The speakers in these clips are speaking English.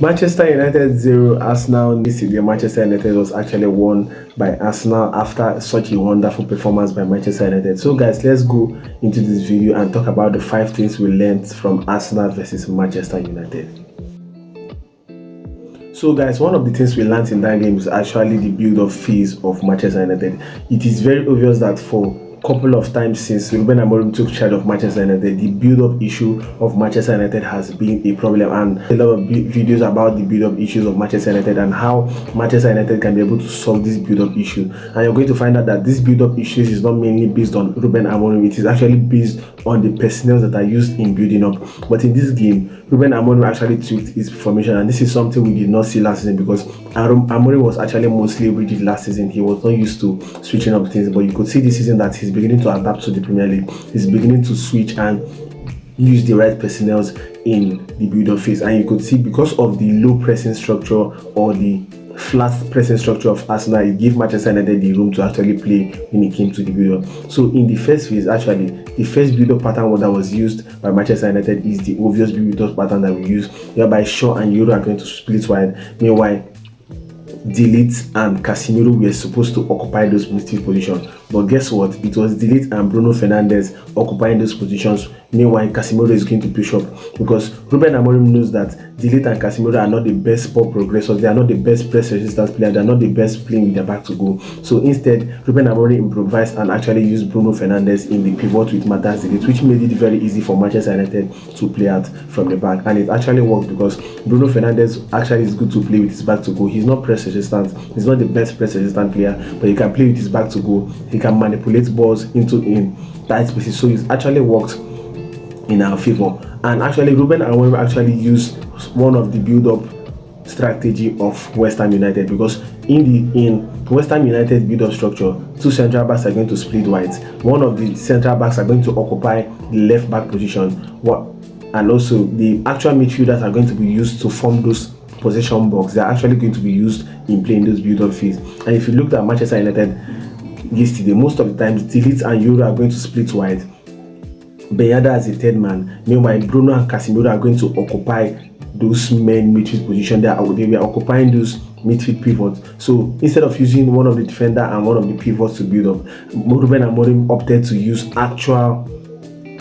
Manchester United 0, Arsenal this year. Manchester United was actually won by Arsenal after such a wonderful performance by Manchester United. So guys, let's go into this video and talk about the 5 things we learned from Arsenal versus Manchester United. So guys, one of the things we learned in that game is actually the build-up phase of Manchester United. It is very obvious that for couple of times since Ruben Amorim took charge of Manchester United, the build-up issue of Manchester United has been a problem, and a lot of videos about the build-up issues of Manchester United and how Manchester United can be able to solve this build-up issue. And you're going to find out that this build-up issues is not mainly based on Ruben Amorim, it is actually based on the personnel that are used in building up. But in this game, Ruben Amorim actually tweaked his formation, and this is something we did not see last season because Amorim was actually mostly rigid last season. He was not used to switching up things, but you could see this season that he's beginning to adapt to the Premier League. He's beginning to switch and use the right personnel in the build-up phase, and you could see because of the low pressing structure or the flat pressing structure of Arsenal, it gave Manchester United the room to actually play when it came to the build-up. So in the first phase, actually, the first build-up pattern that was used by Manchester United is the obvious build-up pattern that we use, whereby Shaw and Euro are going to split wide. Meanwhile, Delete and Casemiro were supposed to occupy those midfield positions, but guess what? It was Delete and Bruno Fernandes occupying those positions. Meanwhile, Casemiro is going to push up because Ruben Amorim knows that Delete and Casemiro are not the best ball progressors. They are not the best press resistance players. They are not the best playing with their back to goal. So instead, Ruben Amorim improvised and actually used Bruno Fernandes in the pivot with Matthias Delete, which made it very easy for Manchester United to play out from the back. And it actually worked because Bruno Fernandes actually is good to play with his back to goal. He's not press resistant. He's not the best press resistant player, but he can play with his back to goal. He can manipulate balls into in tight spaces. So it's actually worked in our favor. And actually, Ruben Amorim actually used one of the build-up strategy of West Ham United, because in West Ham United build-up structure, two central backs are going to split wide. One of the central backs are going to occupy the left back position, and also the actual midfielders are going to be used to form those possession box. They're actually going to be used in playing those build-up phase. And if you looked at Manchester United yesterday, most of the times Delete and Euro are going to split wide, Benyada as a third man. Meanwhile, Bruno and Casemiro are going to occupy those main midfield position. They were occupying those midfield pivots. So instead of using one of the defender and one of the pivots to build up, Ruben Amorim opted to use actual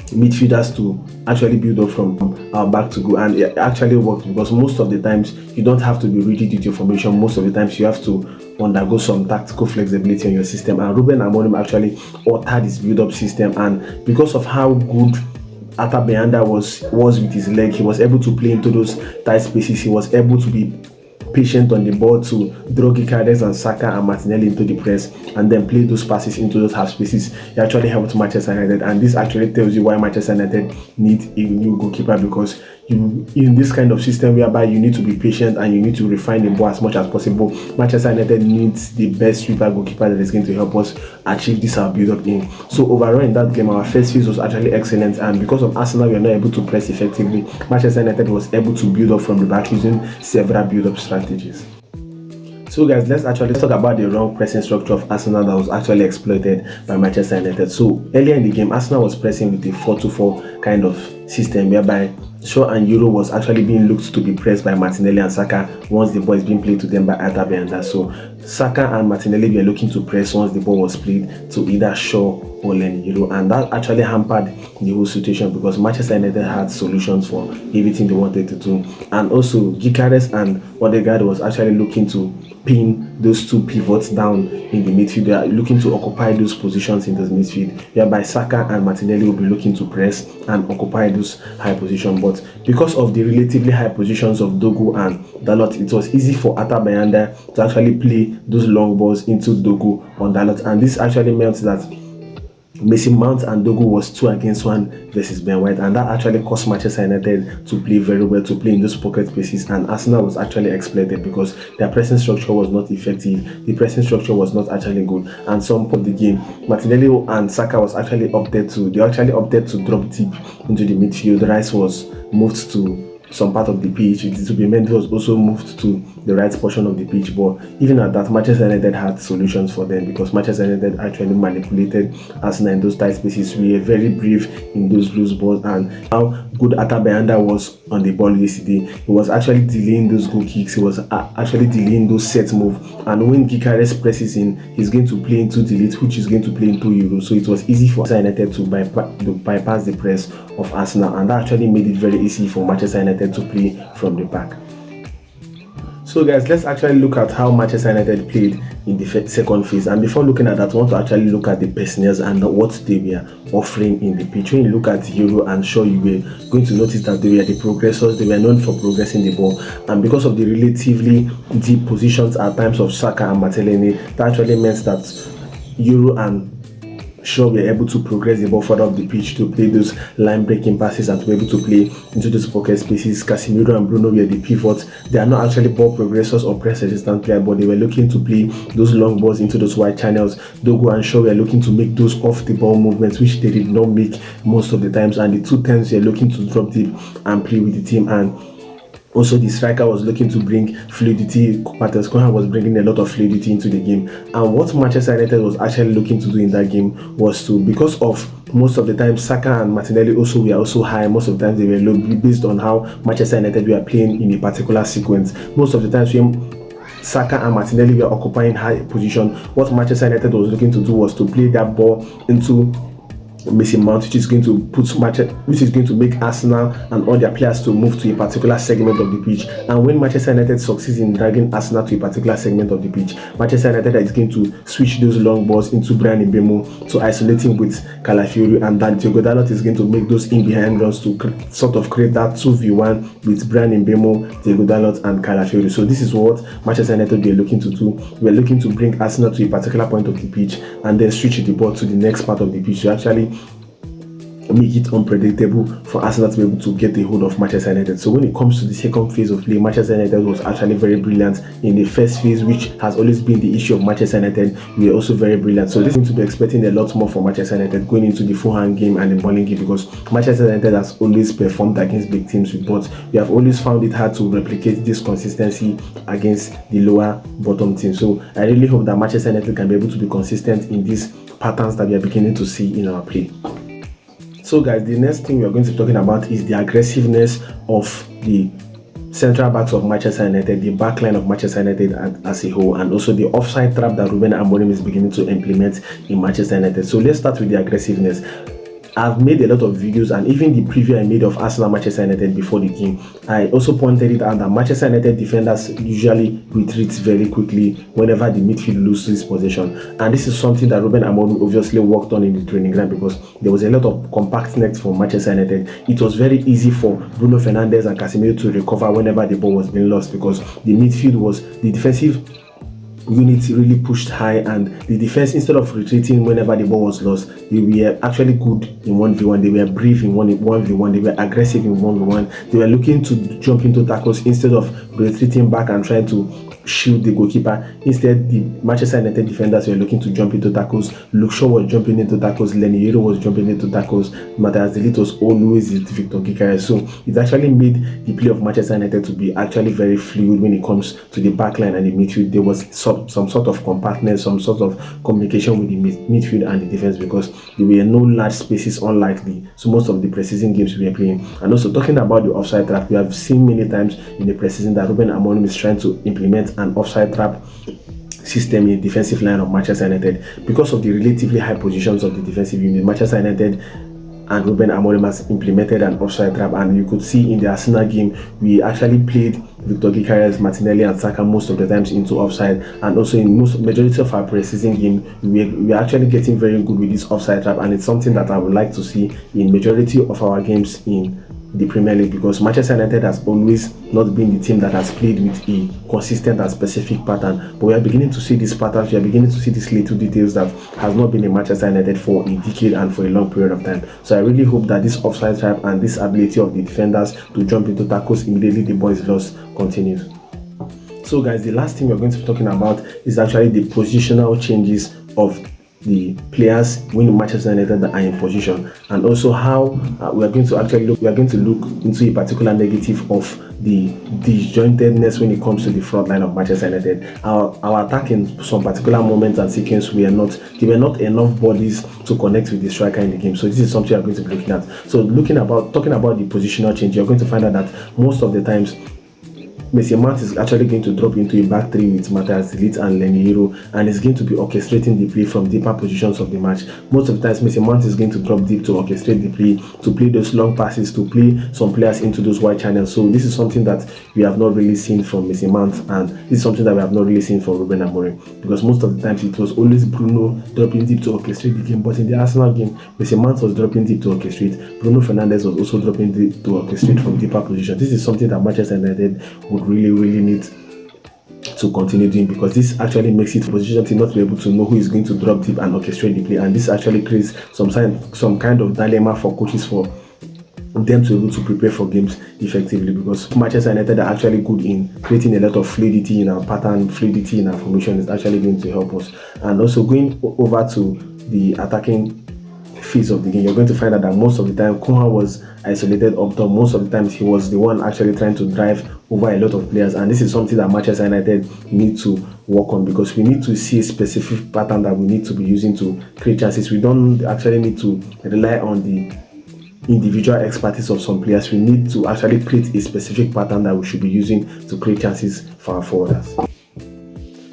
midfielders to actually build up from our back to go, and it actually worked because most of the times you don't have to be rigid with your formation. Most of the times you have to undergo some tactical flexibility in your system, and Ruben Amorim actually altered his build-up system, and because of how good Ata Beanda was with his leg, he was able to play into those tight spaces. He was able to be patient on the ball to draw Gyökeres and Saka and Martinelli into the press and then play those passes into those half spaces. It actually helped Manchester United, and this actually tells you why Manchester United need a new goalkeeper, because you, in this kind of system whereby you need to be patient and you need to refine the ball as much as possible, Manchester United needs the best sweeper goalkeeper that is going to help us achieve this our build-up in. So overall in that game, our first phase was actually excellent, and because of Arsenal we are not able to press effectively, Manchester United was able to build up from the back using several build-up strategies. So guys, let's talk about the wrong pressing structure of Arsenal that was actually exploited by Manchester United. So earlier in the game, Arsenal was pressing with a 4-2-4 kind of system whereby Shaw and Euro was actually being looked to be pressed by Martinelli and Saka once the ball is being played to them by Ata Beanda. So Saka and Martinelli were looking to press once the ball was played to either Shaw or Euro, and that actually hampered the whole situation because Manchester United had solutions for everything they wanted to do. And also Gyökeres and Odegaard was actually looking to pin those two pivots down in the midfield. They are looking to occupy those positions in the midfield, whereby Saka and Martinelli will be looking to press and occupy those high positions. But because of the relatively high positions of Dogu and Dalot, it was easy for Ata Beanda to actually play those long balls into Dogu on Dalot, and this actually meant that Mason Mount and Dogu was 2-against-1 versus Ben White, and that actually caused Manchester United to play very well, to play in those pocket spaces, and Arsenal was actually exploited because their pressing structure was not effective. The pressing structure was not actually good, and some of the game, Martinelli and Saka was actually opted to drop deep into the midfield. Rice was moved to some part of the pitch. Zubimendi was also moved to the right portion of the pitch, but even at that, Manchester United had solutions for them, because Manchester United actually manipulated Arsenal in those tight spaces. We were very brave in those loose balls, and how good Atabayanda was on the ball yesterday. He was actually delaying those goal kicks. He was actually delaying those set moves, and when Gyökeres presses in, he's going to play into the lead, which is going to play into Euro. So it was easy for Manchester United to bypass the press of Arsenal, and that actually made it very easy for Manchester United to play from the back. So guys, let's actually look at how Manchester United played in the second phase. And before looking at that, I want to actually look at the personnel and what they were offering in the pitch. When you look at Euro and Shaw, you were going to notice that they were the progressors. They were known for progressing the ball, and because of the relatively deep positions at times of Saka and Martinelli, that actually meant that Euro and Shaw were able to progress the ball further up the pitch to play those line breaking passes and to be able to play into those pocket spaces. Casemiro and Bruno were the pivots. They are not actually ball progressors or press resistant players, but they were looking to play those long balls into those wide channels. Dogo and Shaw were looking to make those off the ball movements, which they did not make most of the times, and the two times were looking to drop deep and play with the team. And also, the striker was looking to bring fluidity. Matheus Cunha was bringing a lot of fluidity into the game. And what Manchester United was actually looking to do in that game was to, because of most of the time Saka and Martinelli were also high, most of the times they were low, based on how Manchester United were playing in a particular sequence. Most of the times when Saka and Martinelli were occupying high position, what Manchester United was looking to do was to play that ball into Mason Mount, which is going to make Arsenal and all their players to move to a particular segment of the pitch. And when Manchester United succeeds in dragging Arsenal to a particular segment of the pitch, Manchester United is going to switch those long balls into Bryan Mbeumo to isolate him with Calafiori, and then Diogo Dalot is going to make those in-behind runs to sort of create that 2v1 with Bryan Mbeumo, Diogo Dalot and Calafiori. So this is what Manchester United were looking to do. We're looking to bring Arsenal to a particular point of the pitch and then switch the ball to the next part of the pitch to actually make it unpredictable for Arsenal to be able to get the hold of Manchester United. So when it comes to the second phase of play, Manchester United was actually very brilliant. In the first phase, which has always been the issue of Manchester United, we were also very brilliant. So this is going to be expecting a lot more for Manchester United going into the Fulham game and the Burnley game, because Manchester United has always performed against big teams, but we have always found it hard to replicate this consistency against the lower bottom team. So I really hope that Manchester United can be able to be consistent in these patterns that we are beginning to see in our play. So guys, the next thing we are going to be talking about is the aggressiveness of the central backs of Manchester United, the backline of Manchester United as a whole, and also the offside trap that Ruben Amorim is beginning to implement in Manchester United. So let's start with the aggressiveness. I've made a lot of videos, and even the preview I made of Arsenal Manchester United before the game, I also pointed it out that Manchester United defenders usually retreat very quickly whenever the midfield loses possession, and this is something that Ruben Amorim obviously worked on in the training ground, because there was a lot of compactness for Manchester United. It was very easy for Bruno Fernandes and Casemiro to recover whenever the ball was being lost, because the midfield was the defensive unit really pushed high, and the defense, instead of retreating whenever the ball was lost, they were actually good in 1v1, they were brave in 1v1, they were aggressive in 1v1, they were looking to jump into tackles instead of retreating back and trying to shield the goalkeeper. Instead, the Manchester United defenders were looking to jump into tackles. Luke Shaw was jumping into tackles, Lenny Yoro was jumping into tackles, Matheus Ligt was always with Victor Gyökeres. So it actually made the play of Manchester United to be actually very fluid when it comes to the backline and the midfield. There was some sort of compactness, some sort of communication with the midfield and the defense, because there were no large spaces, unlike so most of the preseason games we were playing. And also, talking about the offside trap, we have seen many times in the preseason that Ruben Amorim is trying to implement an offside trap system in the defensive line of Manchester United. Because of the relatively high positions of the defensive unit, Manchester United and Ruben Amorim has implemented an offside trap, and you could see in the Arsenal game we actually played Victor Gyökeres, Martinelli and Saka most of the times into offside, and also in majority of our preseason game we are actually getting very good with this offside trap, and it's something that I would like to see in majority of our games in the Premier League, because Manchester United has always not been the team that has played with a consistent and specific pattern, but we are beginning to see these patterns, we are beginning to see these little details that has not been in Manchester United for a decade and for a long period of time. So I really hope that this offside trap and this ability of the defenders to jump into tackles immediately the ball is lost continues. So guys, the last thing we're going to be talking about is actually the positional changes of the players when Manchester United are in position, and also how we are going to look into a particular negative of the disjointedness when it comes to the front line of Manchester United. Our attack in some particular moments and sequence there were not enough bodies to connect with the striker in the game. So this is something we are going to be looking at. So talking about the positional change, you're going to find out that most of the times Mason Mount is actually going to drop into a back three with Matthias De Ligt and Leniero, and is going to be orchestrating the play from deeper positions of the match. Most of the times, Mason Mount is going to drop deep to orchestrate the play, to play those long passes, to play some players into those wide channels. So this is something that we have not really seen from Mason Mount, and this is something that we have not really seen from Ruben Amorim, because most of the times it was always Bruno dropping deep to orchestrate the game. But in the Arsenal game, Mason Mount was dropping deep to orchestrate. Bruno Fernandes was also dropping deep to orchestrate from deeper positions. This is something that Manchester United would really need to continue doing, because this actually makes it position to not be able to know who is going to drop deep and orchestrate the play, and this actually creates some kind of dilemma for coaches for them to be able to prepare for games effectively, because Manchester United are actually good in creating a lot of fluidity in our pattern, fluidity in our formation is actually going to help us. And also going over to the attacking phase of the game, you're going to find out that most of the time Koha was isolated up top. Most of the times he was the one actually trying to drive over a lot of players, and this is something that Manchester United need to work on, because we need to see a specific pattern that we need to be using to create chances. We don't actually need to rely on the individual expertise of some players. We need to actually create a specific pattern that we should be using to create chances for our forwarders.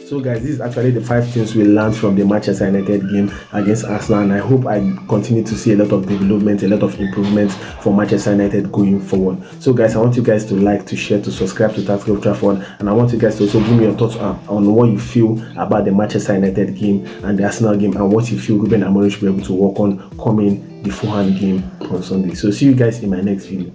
So guys, this is actually the 5 things we learned from the Manchester United game against Arsenal, and I hope I continue to see a lot of development, a lot of improvements for Manchester United going forward. So guys, I want you guys to like, to share, to subscribe to Old Trafford, and I want you guys to also give me your thoughts on what you feel about the Manchester United game and the Arsenal game, and what you feel Ruben Amorim should be able to work on coming the Fulham game on Sunday. So see you guys in my next video.